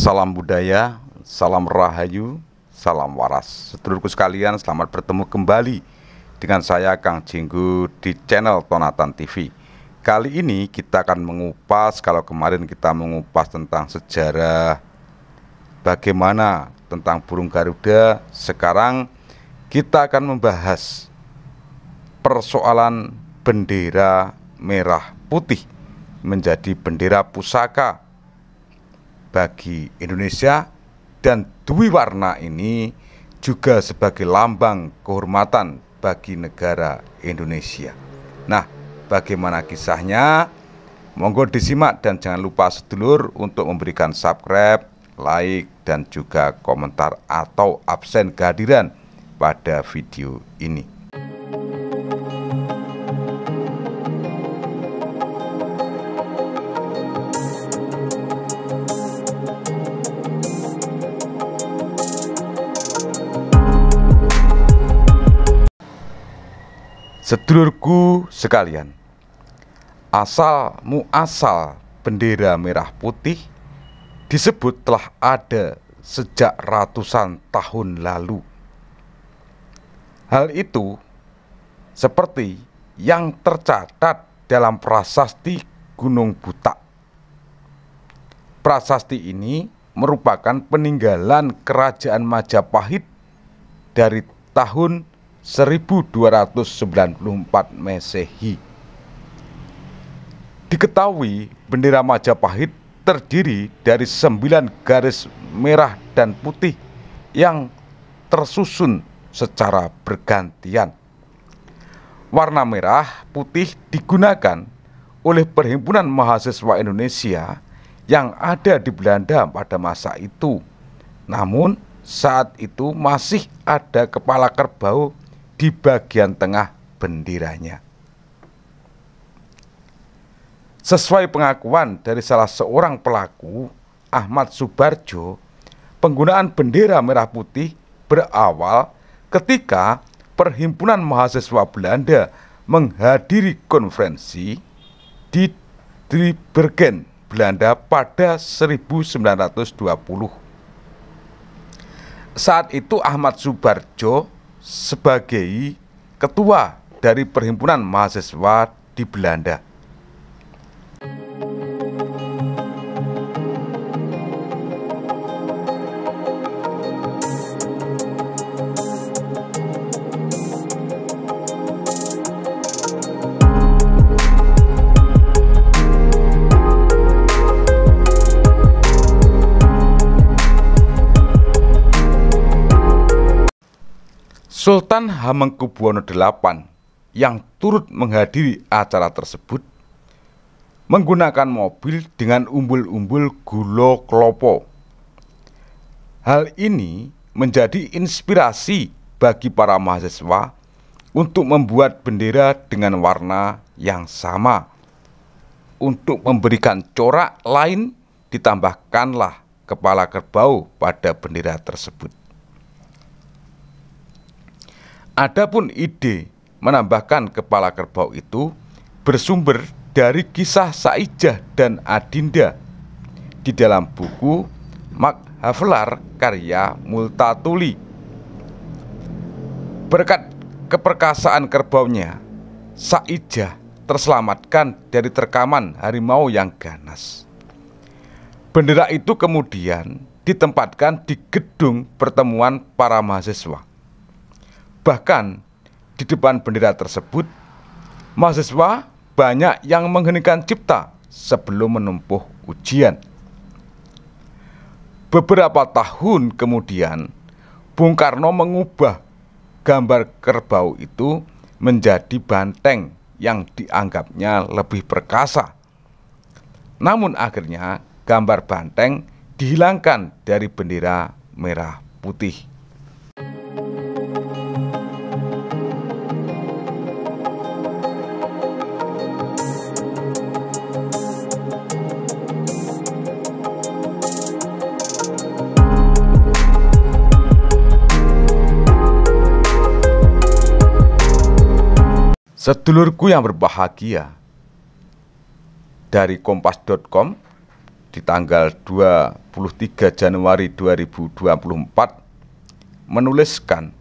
Salam budaya, salam rahayu, salam waras. Sedulurku sekalian, selamat bertemu kembali dengan saya Kang Jinggu di channel Tonatan TV. Kali ini kita akan mengupas, kalau kemarin kita mengupas tentang sejarah bagaimana tentang burung Garuda, sekarang kita akan membahas persoalan bendera merah putih menjadi bendera pusaka bagi Indonesia, dan dwi warna ini juga sebagai lambang kehormatan bagi negara Indonesia. Nah, bagaimana kisahnya? Monggo disimak dan jangan lupa sedulur untuk memberikan subscribe, like, dan juga komentar atau absen kehadiran pada video ini. Sedulurku sekalian, asal muasal bendera merah putih disebut telah ada sejak ratusan tahun lalu. Hal itu seperti yang tercatat dalam prasasti Gunung Butak. Prasasti ini merupakan peninggalan Kerajaan Majapahit dari tahun 1294 Masehi. Diketahui bendera Majapahit terdiri dari 9 garis merah dan putih yang tersusun secara bergantian. Warna merah putih digunakan oleh Perhimpunan Mahasiswa Indonesia yang ada di Belanda pada masa itu. Namun saat itu masih ada kepala kerbau di bagian tengah benderanya. Sesuai pengakuan dari salah seorang pelaku, Ahmad Subarjo, penggunaan bendera merah putih berawal ketika Perhimpunan Mahasiswa Belanda menghadiri konferensi di Driebergen, Belanda pada 1920. Saat itu Ahmad Subarjo sebagai ketua dari Perhimpunan Mahasiswa di Belanda. Sultan Hamengkubuwono VIII yang turut menghadiri acara tersebut menggunakan mobil dengan umbul-umbul gula klopo. Hal ini menjadi inspirasi bagi para mahasiswa untuk membuat bendera dengan warna yang sama. Untuk memberikan corak lain, ditambahkanlah kepala kerbau pada bendera tersebut. Adapun ide menambahkan kepala kerbau itu bersumber dari kisah Saijah dan Adinda di dalam buku Maghaflar karya Multatuli. Berkat keperkasaan kerbaunya, Saijah terselamatkan dari terkaman harimau yang ganas. Bendera itu kemudian ditempatkan di gedung pertemuan para mahasiswa. Bahkan di depan bendera tersebut, mahasiswa banyak yang mengheningkan cipta sebelum menempuh ujian. Beberapa tahun kemudian, Bung Karno mengubah gambar kerbau itu menjadi banteng yang dianggapnya lebih perkasa. Namun akhirnya gambar banteng dihilangkan dari bendera merah putih. Sedulurku yang berbahagia, dari kompas.com di tanggal 23 Januari 2024 menuliskan,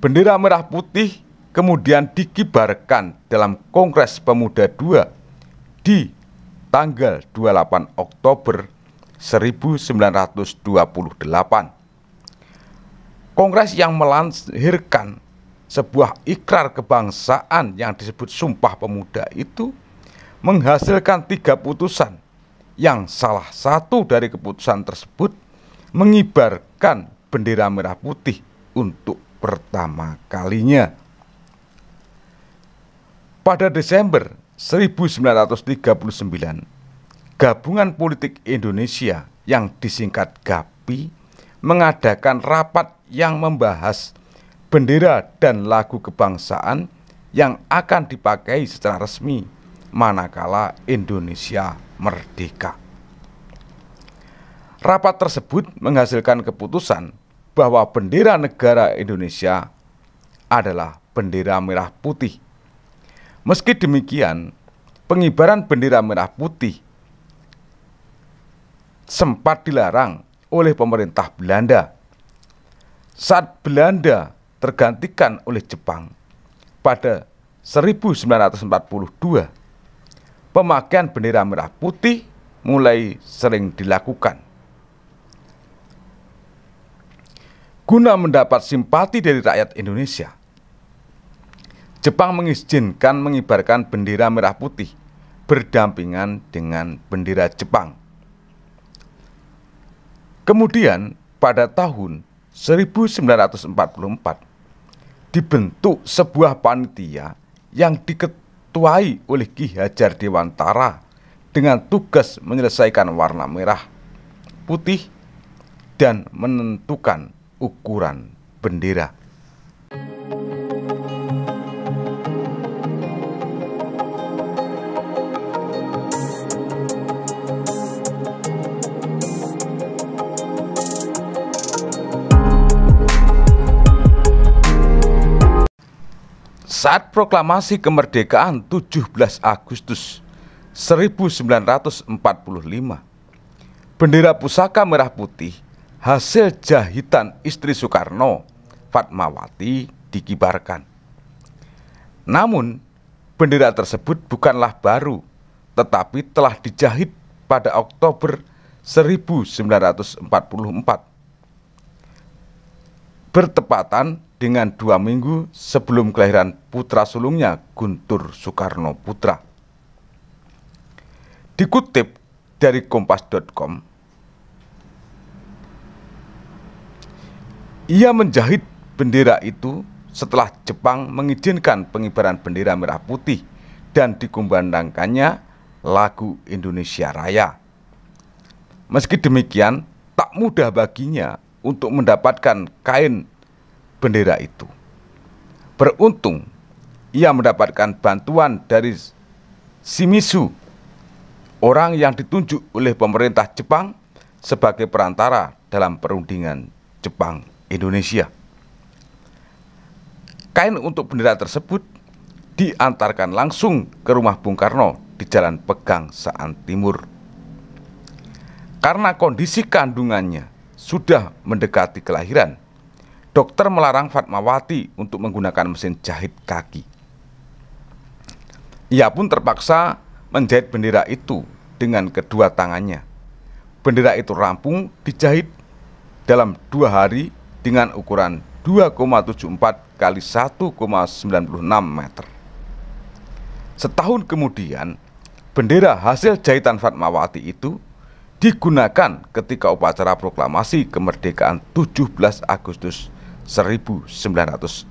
bendera merah putih kemudian dikibarkan dalam Kongres Pemuda II di tanggal 28 Oktober 1928. Kongres yang melahirkan sebuah ikrar kebangsaan yang disebut Sumpah Pemuda itu menghasilkan 3 putusan, yang salah satu dari keputusan tersebut mengibarkan bendera merah putih untuk pertama kalinya. Pada Desember 1939, Gabungan Politik Indonesia yang disingkat GAPI mengadakan rapat yang membahas bendera dan lagu kebangsaan yang akan dipakai secara resmi manakala Indonesia merdeka. Rapat tersebut menghasilkan keputusan bahwa bendera negara Indonesia adalah bendera merah putih. Meski demikian, pengibaran bendera merah putih sempat dilarang oleh pemerintah Belanda. Saat Belanda tergantikan oleh Jepang pada 1942, pemakaian bendera merah putih mulai sering dilakukan. Guna mendapat simpati dari rakyat Indonesia, Jepang mengizinkan mengibarkan bendera merah putih berdampingan dengan bendera Jepang. Kemudian pada tahun 1944 dibentuk sebuah panitia yang diketuai oleh Ki Hajar Dewantara dengan tugas menyelesaikan warna merah, putih, dan menentukan ukuran bendera. Saat proklamasi kemerdekaan 17 Agustus 1945, bendera pusaka merah putih hasil jahitan istri Soekarno, Fatmawati, dikibarkan. Namun, bendera tersebut bukanlah baru, tetapi telah dijahit pada Oktober 1944. Bertepatan dengan 2 minggu sebelum kelahiran putra sulungnya, Guntur Soekarno Putra. Dikutip dari kompas.com, ia menjahit bendera itu setelah Jepang mengizinkan pengibaran bendera merah putih dan dikumandangkannya lagu Indonesia Raya. Meski demikian, tak mudah baginya untuk mendapatkan kain bendera itu. Beruntung, ia mendapatkan bantuan dari Shimizu, orang yang ditunjuk oleh pemerintah Jepang sebagai perantara dalam perundingan Jepang-Indonesia. Kain untuk bendera tersebut diantarkan langsung ke rumah Bung Karno di Jalan Pegangsaan Timur. Karena kondisi kandungannya sudah mendekati kelahiran, dokter melarang Fatmawati untuk menggunakan mesin jahit kaki. Ia pun terpaksa menjahit bendera itu dengan kedua tangannya. Bendera itu rampung dijahit dalam 2 hari dengan ukuran 2,74 kali 1,96 meter. Setahun kemudian, bendera hasil jahitan Fatmawati itu digunakan ketika upacara proklamasi kemerdekaan 17 Agustus 1945.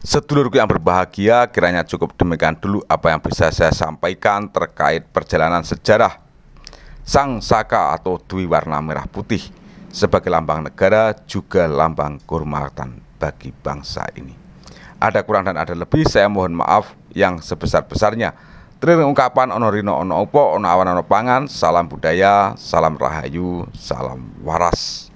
Sedulurku yang berbahagia, kiranya cukup demikian dulu apa yang bisa saya sampaikan terkait perjalanan sejarah Sang Saka atau Dwi warna merah putih sebagai lambang negara, juga lambang kehormatan bagi bangsa ini. Ada kurang dan ada lebih, saya mohon maaf yang sebesar-besarnya. Triring ungkapan ono rino ono opo ono awan ono pangan. Salam budaya, salam rahayu, salam waras.